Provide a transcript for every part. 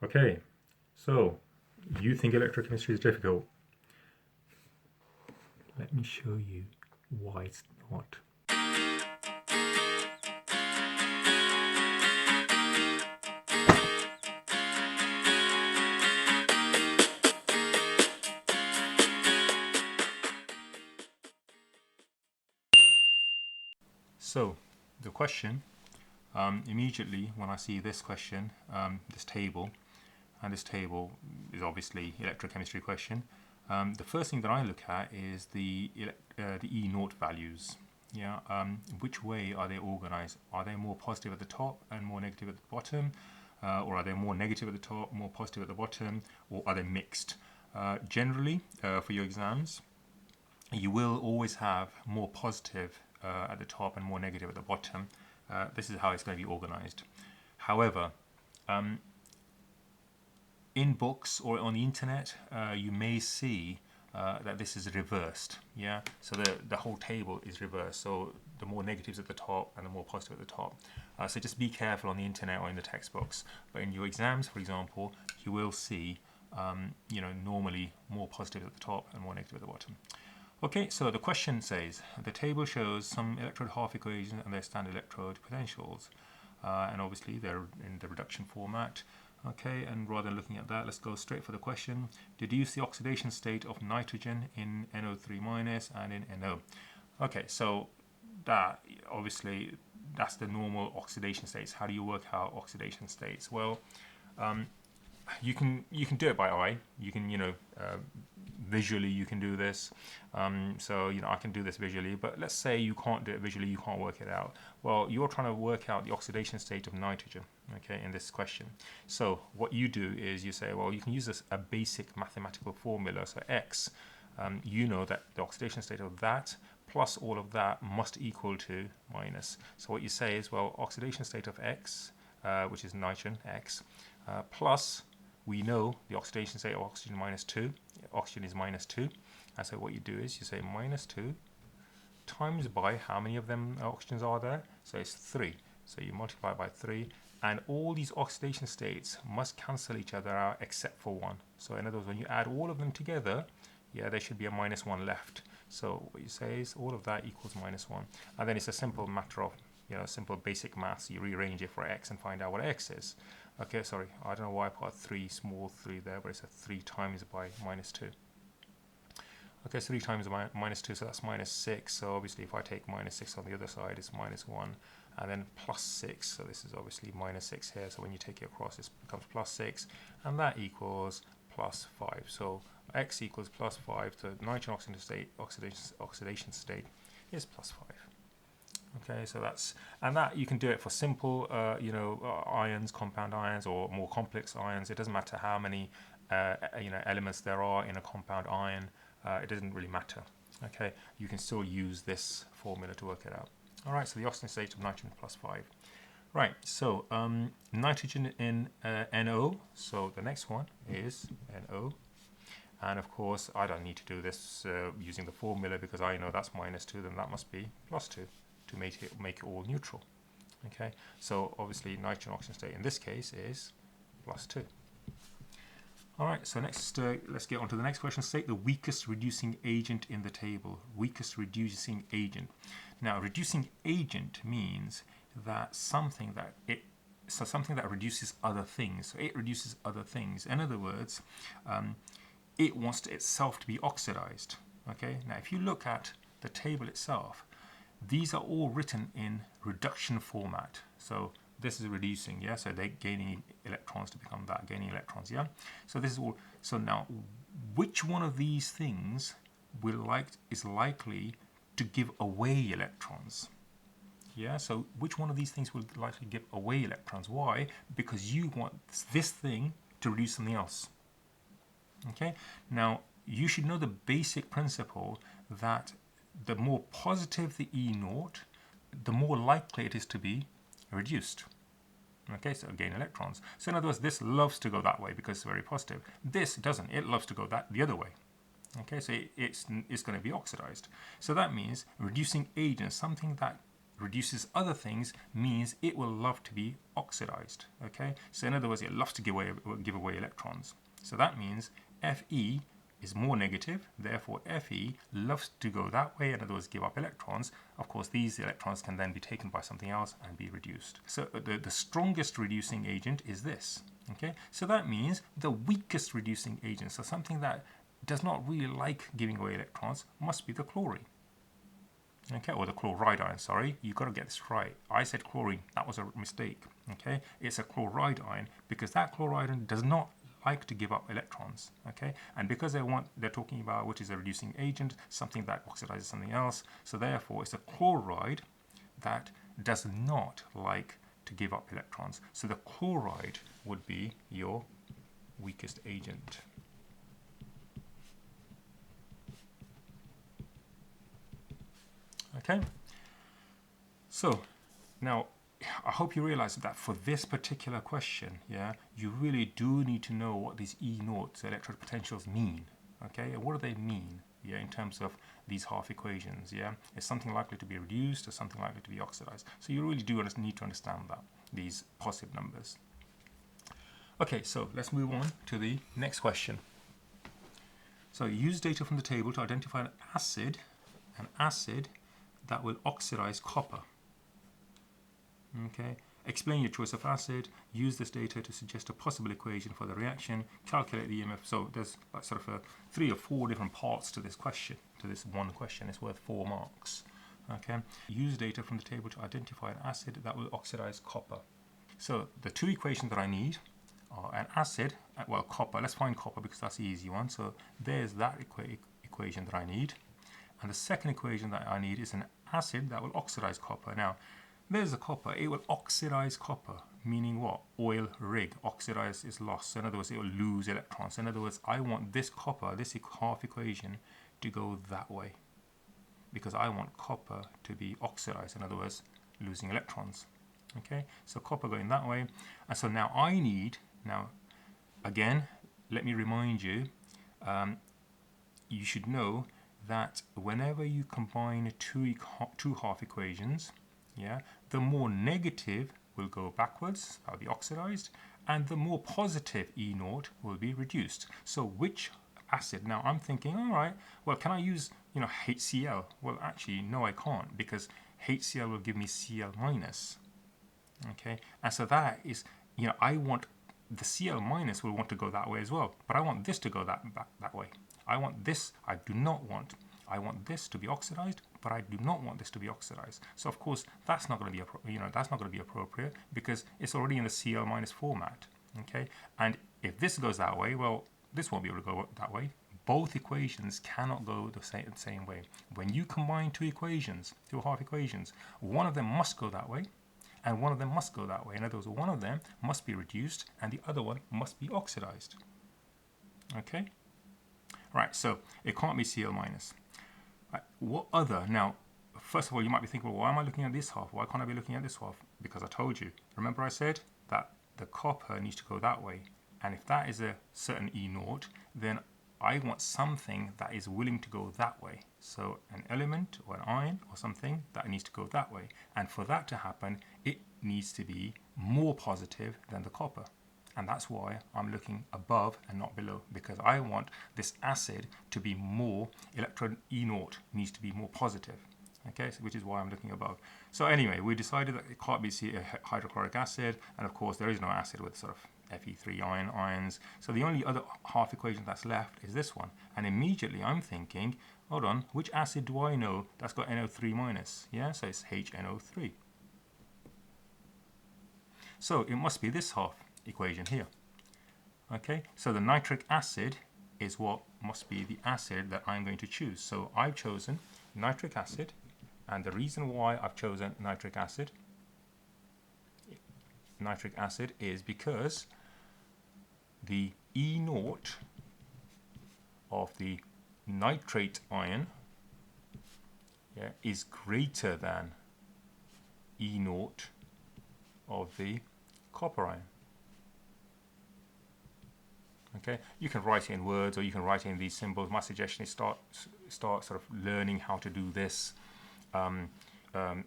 Okay, so you think electrochemistry is difficult? Let me show you why it's not. So, the question, immediately when I see this question, this table, and this table is obviously electrochemistry question, the first thing that I look at is the E naught values. Yeah, which way are they organized? Are they more positive at the top and more negative at the bottom? Or are they more negative at the top, more positive at the bottom? Or are they mixed? Generally, for your exams, you will always have more positive at the top and more negative at the bottom. This is how it's going to be organized. However, in books or on the internet, you may see that this is reversed. Yeah, so the whole table is reversed. So the more negatives at the top and the more positive at the top. So just be careful on the internet or in the textbooks. But in your exams, for example, you will see, normally more positive at the top and more negative at the bottom. Okay, so the question says, the table shows some electrode half equations and their standard electrode potentials. And obviously they're in the reduction format. Okay, and rather than looking at that, let's go straight for the question. Deduce the oxidation state of nitrogen in NO3- and in NO. Okay, so that obviously that's the normal oxidation states. How do you work out oxidation states? Well, you can do it by eye. You can visually you can do this. So I can do this visually, but let's say you can't do it visually, you can't work it out. Well, you're trying to work out the oxidation state of nitrogen, okay, in this question. So what you do is you say, well, you can use a basic mathematical formula. So X, you know that the oxidation state of that plus all of that must equal to minus. So what you say is, well, oxidation state of X, which is nitrogen, X, plus we know the oxidation state of oxygen -2. Oxygen is -2. And so what you do is you say -2 times by how many of them oxygens are there? So it's 3. So you multiply by 3. And all these oxidation states must cancel each other out except for one. So in other words, when you add all of them together, yeah, there should be a -1 left. So what you say is all of that equals -1. And then it's a simple matter of, simple basic maths. You rearrange it for X and find out what X is. Okay, sorry, I don't know why I put a small 3 there, but it's a 3 times by -2. Okay, so 3 times by -2, so that's -6. So obviously if I take -6 on the other side, it's -1. And then +6, so this is obviously -6 here. So when you take it across, it becomes +6. And that equals +5. So X equals +5. So nitrogen oxidation state is +5. Okay, so that you can do it for simple, ions, compound ions, or more complex ions. It doesn't matter how many, elements there are in a compound ion. It doesn't really matter. Okay, you can still use this formula to work it out. All right, so the oxidation state of nitrogen +5. Right, so nitrogen in NO. So the next one is NO. And of course, I don't need to do this using the formula because I know that's -2, then that must be +2. To make it all neutral. Okay, so obviously nitrogen oxidation state in this case is +2. All right, so next let's get on to the next question. State the weakest reducing agent in the table. Weakest reducing agent. Now, reducing agent means that something that reduces other things. So it reduces other things. In other words, it wants itself to be oxidized. Okay, now if you look at the table itself, these are all written in reduction format. So this is reducing, yeah? So they're gaining electrons to become that, gaining electrons, yeah? So this is all. So now, which one of these things is likely to give away electrons? Yeah, so which one of these things will likely give away electrons? Why? Because you want this thing to reduce something else. Okay? Now, you should know the basic principle that the more positive the E naught, the more likely it is to be reduced. Okay, so gain electrons. So in other words, this loves to go that way because it's very positive. This doesn't. It loves to go the other way. Okay, so it's going to be oxidized. So that means reducing agent, something that reduces other things means it will love to be oxidized. Okay, so in other words, it loves to give away electrons. So that means Fe is more negative, therefore Fe loves to go that way, in other words, give up electrons. Of course, these electrons can then be taken by something else and be reduced. So the strongest reducing agent is this. Okay, so that means the weakest reducing agent, so something that does not really like giving away electrons, must be the chlorine. Okay, or the chloride ion, sorry, you've got to get this right. I said chlorine, that was a mistake. Okay, it's a chloride ion because that chloride ion does not like to give up electrons. Okay, and because they're talking about which is a reducing agent, something that oxidizes something else, so therefore it's a chloride that does not like to give up electrons. So the chloride would be your weakest agent. Okay, so now I hope you realize that for this particular question, yeah, you really do need to know what these E0, electrode potentials, mean. Okay, and what do they mean? Yeah, in terms of these half equations. Yeah, is something likely to be reduced or something likely to be oxidized? So you really do need to understand that, these positive numbers. Okay, so let's move on to the next question. So use data from the table to identify an acid that will oxidize copper. Okay, explain your choice of acid, use this data to suggest a possible equation for the reaction, calculate the EMF. So there's like sort of 3 or 4 different parts to this question, to this one question. It's worth 4 marks. Okay, use data from the table to identify an acid that will oxidize copper. So the 2 equations that I need are an acid, well, copper. Let's find copper because that's the easy one. So there's that equation that I need. And the second equation that I need is an acid that will oxidize copper. Now, there's the copper. It will oxidize copper, meaning what? Oil rig. Oxidize is lost. So in other words, it will lose electrons. So in other words, I want this copper, this half equation, to go that way, because I want copper to be oxidized. In other words, losing electrons. Okay, so copper going that way. And so now I need, again, let me remind you, you should know that whenever you combine two half equations, yeah, the more negative will go backwards, that will be oxidized, and the more positive E0 will be reduced. So which acid? Now I'm thinking, all right, well, can I use, HCl? Well, actually, no, I can't, because HCl will give me Cl minus. Okay, and so that is, I want the Cl minus will want to go that way as well, but I want this to go that way. I want this. I want this to be oxidized, but I do not want this to be oxidized. So of course that's not going to be that's not going to be appropriate because it's already in the Cl minus format. Okay, and if this goes that way, well, this won't be able to go that way. Both equations cannot go the same way. When you combine two half equations, one of them must go that way, and one of them must go that way. In other words, one of them must be reduced, and the other one must be oxidized. Okay. Right, so it can't be Cl minus. Right, what other? Now, first of all, you might be thinking, well, why am I looking at this half? Why can't I be looking at this half? Because I told you. Remember I said that the copper needs to go that way. And if that is a certain E0, then I want something that is willing to go that way. So an element or an ion or something that needs to go that way. And for that to happen, it needs to be more positive than the copper. And that's why I'm looking above and not below, because I want this acid to be more, electron E0 needs to be more positive. Okay, so which is why I'm looking above. So anyway, we decided that it can't be hydrochloric acid, and of course there is no acid with sort of Fe3 ions. So the only other half equation that's left is this one. And immediately I'm thinking, hold on, which acid do I know that's got NO3 minus? Yeah, so it's HNO3. So it must be this half equation here. Okay, so the nitric acid is what must be the acid that I'm going to choose. So I've chosen nitric acid, and the reason why I've chosen nitric acid is because the E0 of the nitrate ion, yeah, is greater than E0 of the copper ion. Okay, you can write it in words or you can write it in these symbols. My suggestion is start sort of learning how to do this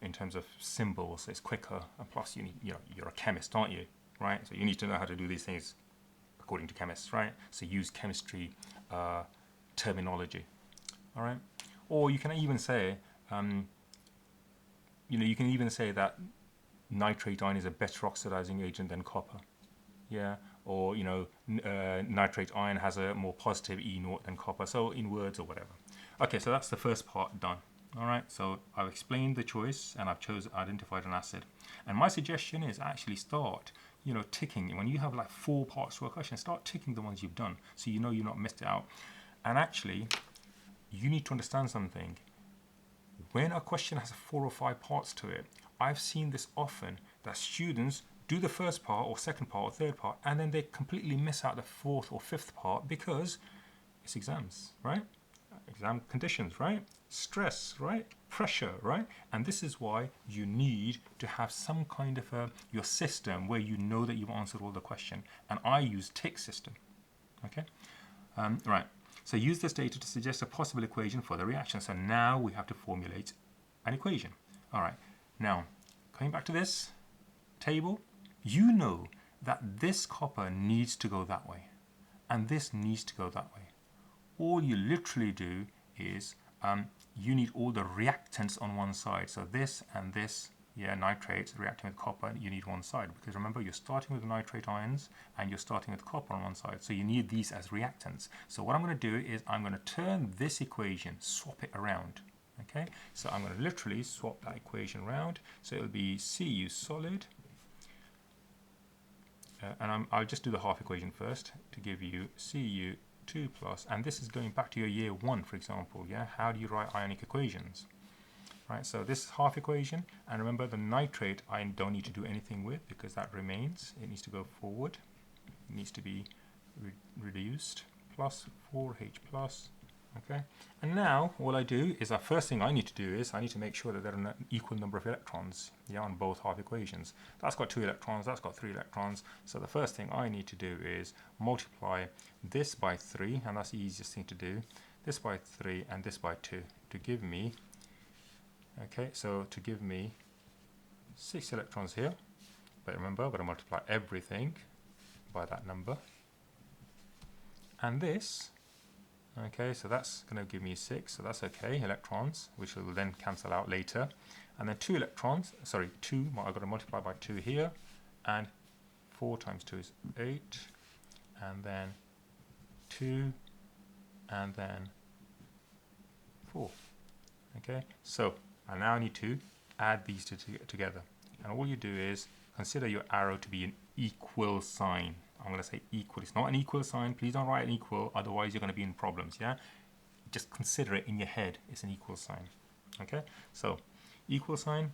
in terms of symbols, it's quicker, and plus you need, you're a chemist, aren't you? Right? So you need to know how to do these things according to chemists, right? So use chemistry terminology, all right? Or you can even say, you can even say that nitrate ion is a better oxidizing agent than copper, yeah? Or nitrate ion has a more positive E0 than copper. So in words or whatever. Okay, so that's the first part done. All right, so I've explained the choice and I've identified an acid. And my suggestion is actually start, ticking. When you have like 4 parts to a question, start ticking the ones you've done so you know you're not missed it out. And actually, you need to understand something. When a question has 4 or 5 parts to it, I've seen this often, that students do the first part or second part or third part, and then they completely miss out the 4th or 5th part because it's exams, right? Exam conditions, right? Stress, right? Pressure, right? And this is why you need to have some kind of your system where you know that you've answered all the question. And I use tick system, okay? Right, so use this data to suggest a possible equation for the reaction. So now we have to formulate an equation. All right, now coming back to this table, you know that this copper needs to go that way and this needs to go that way. All you literally do is you need all the reactants on one side. So this and this, nitrates reacting with copper, you need one side. Because remember, you're starting with nitrate ions and you're starting with copper on one side. So you need these as reactants. So what I'm going to do is I'm going to turn this equation, swap it around. Okay, so I'm going to literally swap that equation around. So it'll be Cu solid. And I'll just do the half equation first to give you Cu 2 plus, and this is going back to your year 1, for example, yeah? How do you write ionic equations? Right, so this is half equation, and remember the nitrate I don't need to do anything with because that remains. It needs to go forward. It needs to be reduced, plus 4H plus, okay? And now all I do is the first thing I need to do is I need to make sure that there are an equal number of electrons, on both half equations. That's got 2 electrons, that's got 3 electrons. So the first thing I need to do is multiply this by 3, and that's the easiest thing to do. This by 3 and this by 2 to give me, to give me 6 electrons here. But remember, I've got to multiply everything by that number. And this, so that's going to give me 6, so that's okay, electrons, which will then cancel out later. And then 2 electrons, sorry, 2, I've got to multiply by 2 here, and 4 times 2 is 8, and then 2, and then 4. Okay, so I now need to add these two together. And all you do is consider your arrow to be an equal sign. I'm going to say equal. It's not an equal sign. Please don't write an equal, otherwise you're going to be in problems, yeah? Just consider it in your head. It's an equal sign. Okay, so equal sign.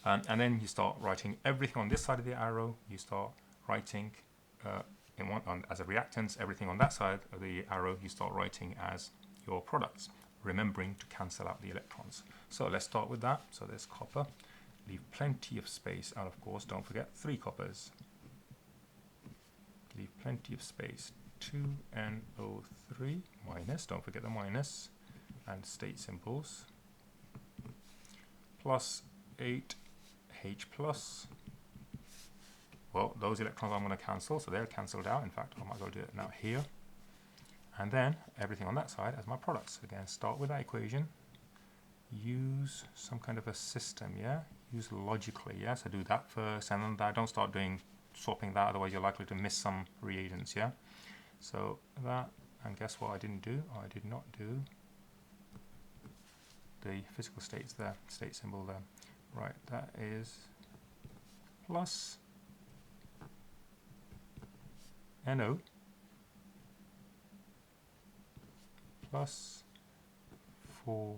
And then you start writing everything on this side of the arrow. You start writing as a reactants. Everything on that side of the arrow you start writing as your products, remembering to cancel out the electrons. So let's start with that. So there's copper. Leave plenty of space, and of course don't forget 3 coppers. Leave plenty of space. 2NO3 minus, don't forget the minus, and state symbols, plus 8H plus. Well, those electrons I'm going to cancel, so they're cancelled out. In fact, I might as well do it now here. And then everything on that side as my products. Again, start with that equation. Use some kind of a system, yeah? Use logically, yeah? So do that first, and then that. Don't start doing swapping that, otherwise you're likely to miss some reagents, yeah? So that, and guess what I didn't do? I did not do the physical states there, state symbol there. Right, that is plus NO plus 4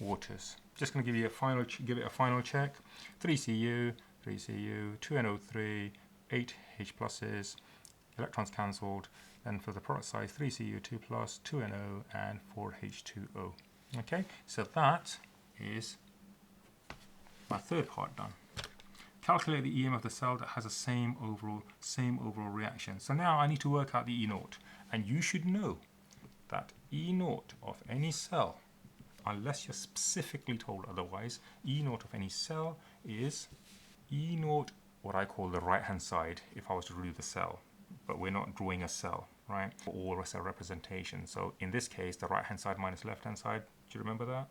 waters. Just going to give you a final, give it a final check. 3Cu, 2NO3, 8H pluses, electrons cancelled. Then for the product side, 3Cu, 2 plus, 2NO, and 4H2O. Okay, so that is my third part done. Calculate the EM of the cell that has the same overall reaction. So now I need to work out the E0, and you should know that E0 of any cell unless you're specifically told otherwise, E naught of any cell is E naught, what I call the right-hand side, if I was to do the cell. But we're not drawing a cell, right? Or a cell representation. So in this case, the right-hand side minus left-hand side, do you remember that?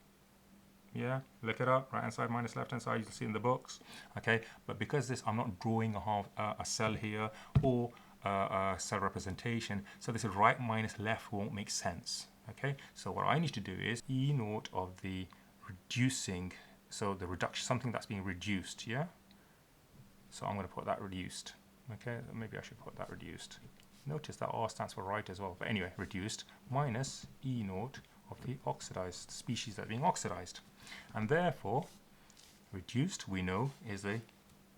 Yeah, look it up, right-hand side minus left-hand side, you'll see in the books. Okay, but because this, I'm not drawing a cell here or a cell representation, so this right minus left won't make sense. Okay, so what I need to do is E naught of the reducing, so the reduction, something that's being reduced, yeah? So I'm going to put that reduced. Okay, maybe I should put that reduced. Notice that R stands for right as well, but anyway, reduced minus E naught of the oxidized species that are being oxidized. And therefore, reduced, we know, is a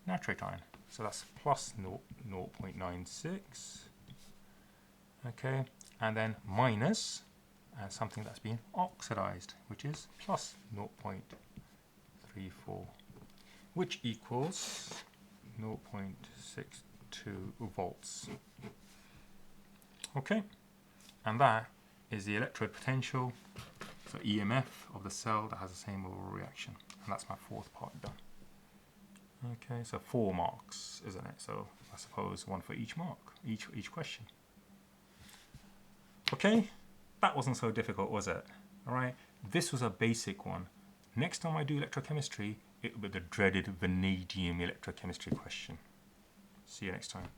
nitrate ion. So that's plus 0.96. Okay, and then minus something that's been oxidized, which is plus 0.34, which equals 0.62 volts. Okay, and that is the electrode potential, so EMF of the cell that has the same overall reaction. And that's my fourth part done. Okay, so 4 marks, isn't it? So I suppose 1 for each mark, each question. Okay, that wasn't so difficult, was it? All right, this was a basic one. Next time I do electrochemistry, it will be the dreaded vanadium electrochemistry question. See you next time.